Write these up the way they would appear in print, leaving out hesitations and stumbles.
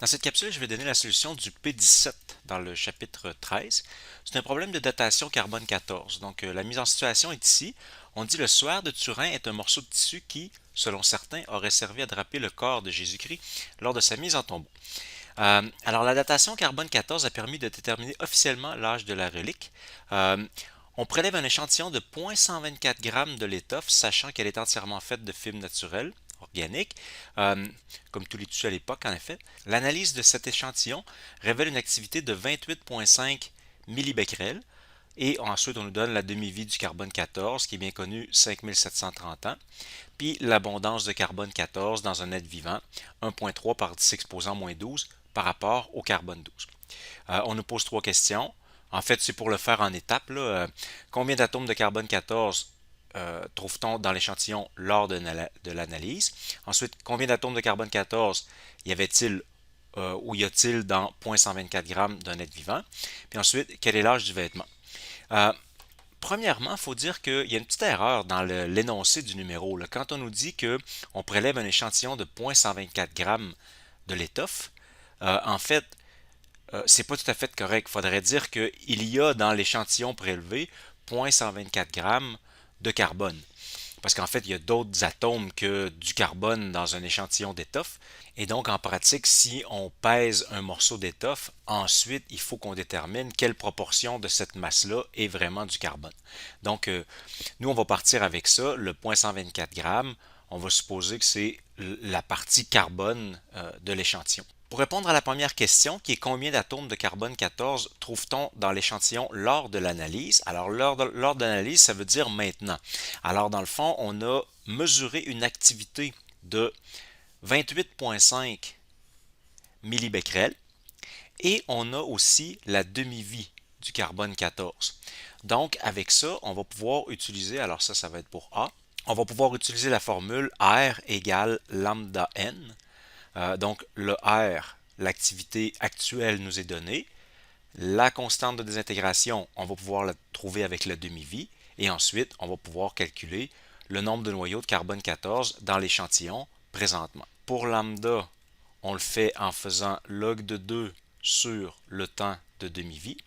Dans cette capsule, je vais donner la solution du P17 dans le chapitre 13. C'est un problème de datation carbone 14. Donc, la mise en situation est ici. On dit le suaire de Turin est un morceau de tissu qui, selon certains, aurait servi à draper le corps de Jésus-Christ lors de sa mise en tombeau. Alors, la datation carbone 14 a permis de déterminer officiellement l'âge de la relique. Euh, on prélève un échantillon de 0,124 g de l'étoffe, sachant qu'elle est entièrement faite de fibres naturelles, organiques, comme tous les tissus à l'époque en effet. L'analyse de cet échantillon révèle une activité de 28,5 millibecquerels, et ensuite on nous donne la demi-vie du carbone 14, qui est bien connu, 5730 ans, puis l'abondance de carbone 14 dans un être vivant, 1,3 par 10 exposant moins 12 par rapport au carbone 12. On nous pose trois questions. En fait, c'est pour le faire en étapes. Combien d'atomes de carbone 14 trouve-t-on dans l'échantillon lors de l'analyse? Ensuite, combien d'atomes de carbone 14 y avait-il ou y a-t-il dans 0,124 g d'un être vivant? Puis ensuite, quel est l'âge du vêtement? Euh, Premièrement, il faut dire qu'il y a une petite erreur dans l'énoncé du numéro. Là. Quand on nous dit qu'on prélève un échantillon de 0,124 g de l'étoffe, en fait, c'est pas tout à fait correct. Il faudrait dire qu'il y a dans l'échantillon prélevé 0,124 g de carbone. Parce qu'en fait, il y a d'autres atomes que du carbone dans un échantillon d'étoffe. Et donc, en pratique, si on pèse un morceau d'étoffe, ensuite, il faut qu'on détermine quelle proportion de cette masse-là est vraiment du carbone. Donc, nous, on va partir avec ça, le 0,124 g. On va supposer que c'est la partie carbone de l'échantillon. Pour répondre à la première question, qui est combien d'atomes de carbone 14 trouve-t-on dans l'échantillon lors de l'analyse? Alors, lors de l'analyse, ça veut dire maintenant. Alors, dans le fond, on a mesuré une activité de 28,5 millibecquerels et on a aussi la demi-vie du carbone 14. Donc, avec ça, on va pouvoir utiliser, alors ça va être pour A, on va pouvoir utiliser la formule R égale lambda n. Donc, le R, l'activité actuelle nous est donnée. La constante de désintégration, on va pouvoir la trouver avec la demi-vie. Et ensuite, on va pouvoir calculer le nombre de noyaux de carbone 14 dans l'échantillon présentement. Pour lambda, on le fait en faisant log de 2 sur le temps de demi-vie.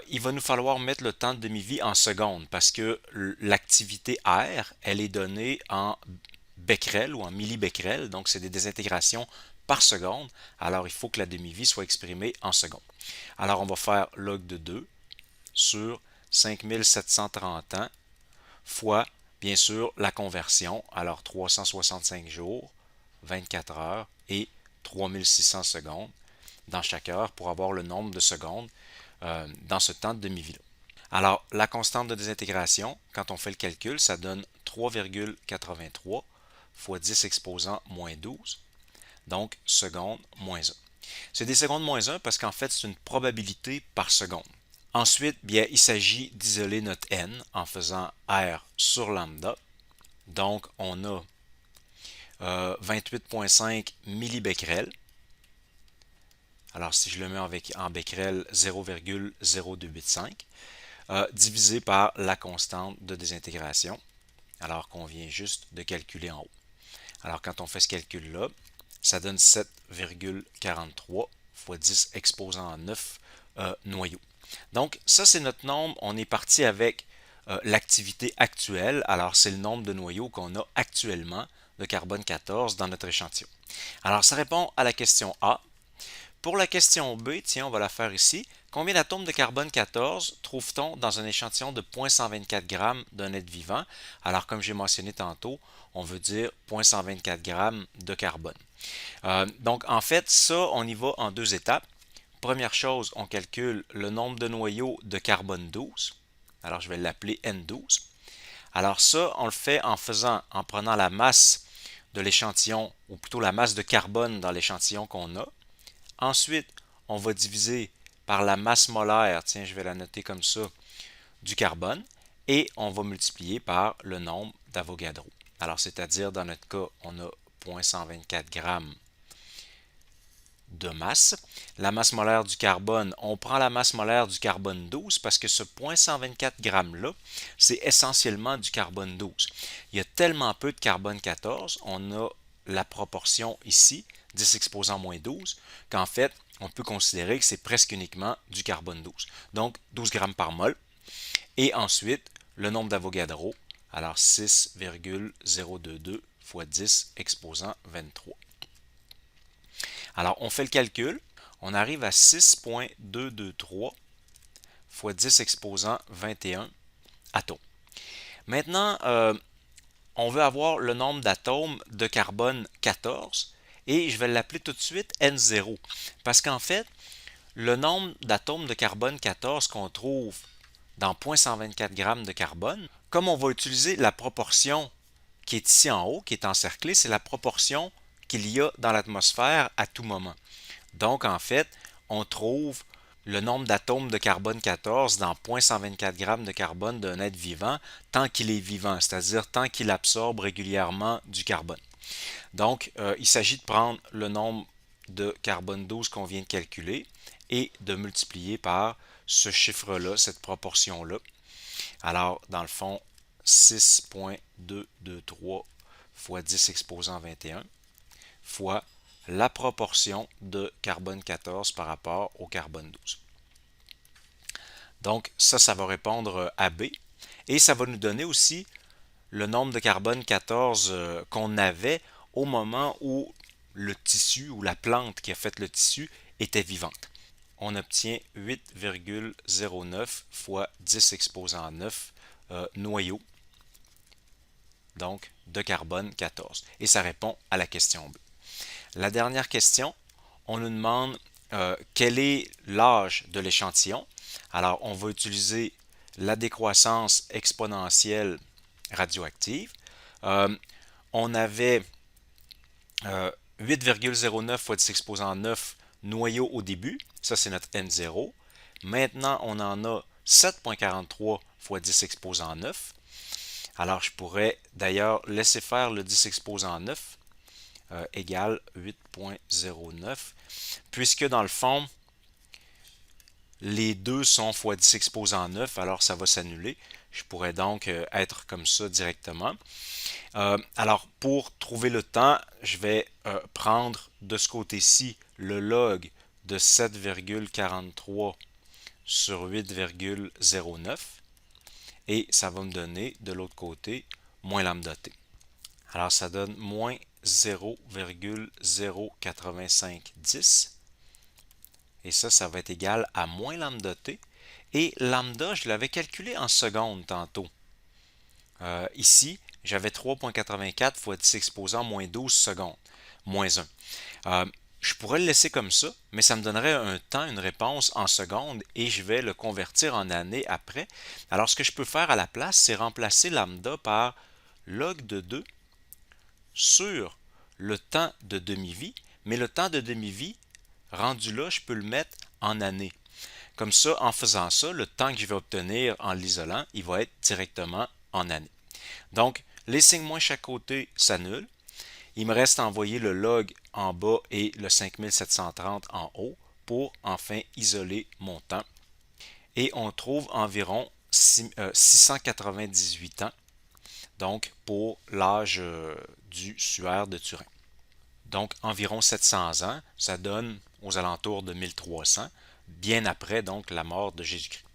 Il va nous falloir mettre le temps de demi-vie en secondes parce que l'activité R, elle est donnée en becquerel ou en millibecquerel, donc c'est des désintégrations par seconde. Alors il faut que la demi-vie soit exprimée en secondes. Alors on va faire log de 2 sur 5730 ans fois, bien sûr, la conversion. Alors 365 jours, 24 heures et 3600 secondes dans chaque heure pour avoir le nombre de secondes dans ce temps de demi-vie-là. Alors, la constante de désintégration, quand on fait le calcul, ça donne 3,83 fois 10 exposant moins 12, donc seconde moins 1. C'est des secondes moins 1 parce qu'en fait, c'est une probabilité par seconde. Ensuite, bien, il s'agit d'isoler notre n en faisant R sur lambda. Donc, on a 28,5 millibecquerels. Alors, si je le mets en becquerel, 0,0285, divisé par la constante de désintégration, alors qu'on vient juste de calculer en haut. Alors, quand on fait ce calcul-là, ça donne 7,43 fois 10 exposant en 9 noyaux. Donc, ça, c'est notre nombre. On est parti avec l'activité actuelle. Alors, c'est le nombre de noyaux qu'on a actuellement de carbone 14 dans notre échantillon. Alors, ça répond à la question A. Pour la question B, tiens, on va la faire ici. Combien d'atomes de carbone 14 trouve-t-on dans un échantillon de 0,124 g d'un être vivant? Alors, comme j'ai mentionné tantôt, on veut dire 0,124 g de carbone. Donc, en fait, ça, on y va en deux étapes. Première chose, on calcule le nombre de noyaux de carbone 12. Alors, je vais l'appeler N12. Alors ça, on le fait en prenant la masse de l'échantillon, ou plutôt la masse de carbone dans l'échantillon qu'on a. Ensuite, on va diviser par la masse molaire, tiens, je vais la noter comme ça, du carbone, et on va multiplier par le nombre d'Avogadro. Alors, c'est-à-dire, dans notre cas, on a 0,124 g de masse. La masse molaire du carbone, on prend la masse molaire du carbone 12 parce que ce 0,124 g-là, c'est essentiellement du carbone 12. Il y a tellement peu de carbone 14, on a la proportion ici 10 exposant moins 12, qu'en fait, on peut considérer que c'est presque uniquement du carbone 12. Donc, 12 grammes par mol. Et ensuite, le nombre d'Avogadro, alors 6,022 fois 10 exposant 23. Alors, on fait le calcul. On arrive à 6,223 fois 10 exposant 21 atomes. Maintenant, on veut avoir le nombre d'atomes de carbone 14 et je vais l'appeler tout de suite N0 parce qu'en fait, le nombre d'atomes de carbone 14 qu'on trouve dans 0,124 g de carbone, comme on va utiliser la proportion qui est ici en haut, qui est encerclée, c'est la proportion qu'il y a dans l'atmosphère à tout moment. Donc, en fait, on trouve le nombre d'atomes de carbone 14 dans 0,124 g de carbone d'un être vivant tant qu'il est vivant, c'est-à-dire tant qu'il absorbe régulièrement du carbone. Donc, il s'agit de prendre le nombre de carbone 12 qu'on vient de calculer et de multiplier par ce chiffre-là, cette proportion-là. Alors, dans le fond, 6,223 fois 10 exposant 21 fois la proportion de carbone 14 par rapport au carbone 12. Donc, ça va répondre à B. Et ça va nous donner aussi le nombre de carbone 14 qu'on avait au moment où le tissu ou la plante qui a fait le tissu était vivante. On obtient 8,09 fois 10 exposant 9 noyaux, donc de carbone 14. Et ça répond à la question B. La dernière question, on nous demande quel est l'âge de l'échantillon. Alors, on va utiliser la décroissance exponentielle radioactive. On avait 8,09 fois 10 exposant 9 noyaux au début. Ça, c'est notre N0. Maintenant, on en a 7,43 fois 10 exposant 9. Alors, je pourrais d'ailleurs laisser faire le 10 exposant 9 égale 8,09, puisque dans le fond, les deux sont fois 10 exposant 9, alors ça va s'annuler. Je pourrais donc être comme ça directement. Alors, pour trouver le temps, je vais prendre de ce côté-ci le log de 7,43 sur 8,09 et ça va me donner de l'autre côté moins lambda t. Alors, ça donne moins 0,08510 et ça va être égal à moins lambda t. Et lambda, je l'avais calculé en secondes tantôt. Ici, j'avais 3,84 fois 10 exposant moins 12 secondes, moins 1. Je pourrais le laisser comme ça, mais ça me donnerait un temps, une réponse en secondes, et je vais le convertir en années après. Alors, ce que je peux faire à la place, c'est remplacer lambda par log de 2 sur le temps de demi-vie, mais le temps de demi-vie, rendu là, je peux le mettre en années. Comme ça, en faisant ça, le temps que je vais obtenir en l'isolant, il va être directement en années. Donc, les signes moins chaque côté s'annulent. Il me reste à envoyer le log en bas et le 5730 en haut pour enfin isoler mon temps. Et on trouve environ 698 ans, donc pour l'âge du suaire de Turin. Donc environ 700 ans, ça donne aux alentours de 1300, bien après donc la mort de Jésus-Christ.